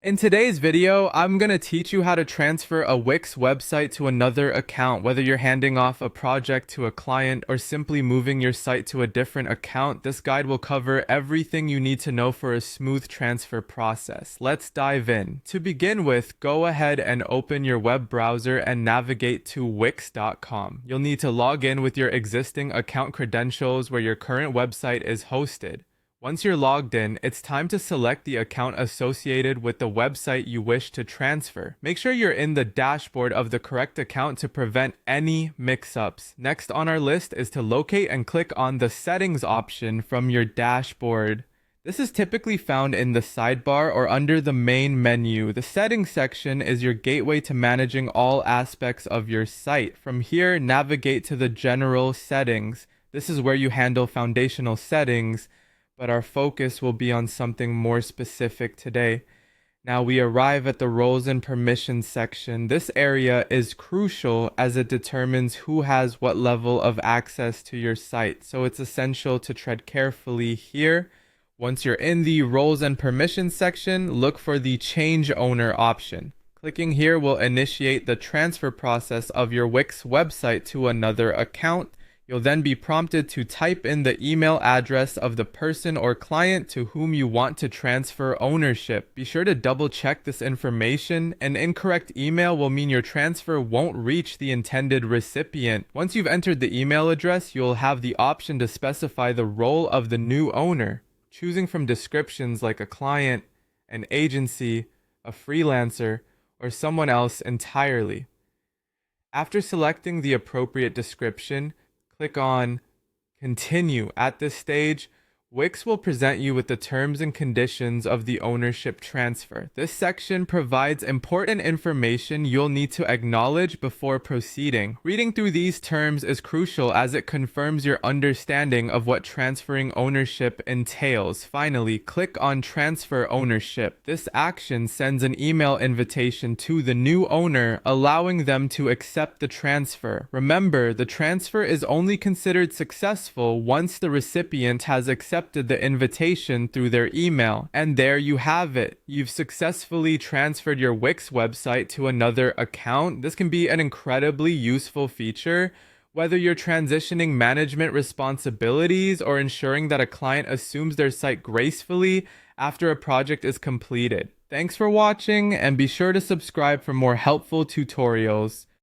In today's video, I'm going to teach you how to transfer a Wix website to another account. Whether you're handing off a project to a client or simply moving your site to a different account, this guide will cover everything you need to know for a smooth transfer process. Let's dive in. To begin with, go ahead and open your web browser and navigate to wix.com. You'll need to log in with your existing account credentials where your current website is hosted. Once you're logged in, it's time to select the account associated with the website you wish to transfer. Make sure you're in the dashboard of the correct account to prevent any mix-ups. Next on our list is to locate and click on the settings option from your dashboard. This is typically found in the sidebar or under the main menu. The settings section is your gateway to managing all aspects of your site. From here, navigate to the general settings. This is where you handle foundational settings, but our focus will be on something more specific today. Now we arrive at the roles and permissions section. This area is crucial as it determines who has what level of access to your site, so it's essential to tread carefully here. Once you're in the roles and permissions section, look for the change owner option. Clicking here will initiate the transfer process of your Wix website to another account. You'll then be prompted to type in the email address of the person or client to whom you want to transfer ownership. Be sure to double check this information. An incorrect email will mean your transfer won't reach the intended recipient. Once you've entered the email address, you'll have the option to specify the role of the new owner, choosing from descriptions like a client, an agency, a freelancer, or someone else entirely. After selecting the appropriate description, click on Continue. At this stage, Wix will present you with the terms and conditions of the ownership transfer. This section provides important information you'll need to acknowledge before proceeding. Reading through these terms is crucial as it confirms your understanding of what transferring ownership entails. Finally, click on Transfer Ownership. This action sends an email invitation to the new owner, allowing them to accept the transfer. Remember, the transfer is only considered successful once the recipient has accepted the invitation through their email. And there you have it. You've successfully transferred your Wix website to another account. This can be an incredibly useful feature, whether you're transitioning management responsibilities or ensuring that a client assumes their site gracefully after a project is completed. Thanks for watching, and be sure to subscribe for more helpful tutorials.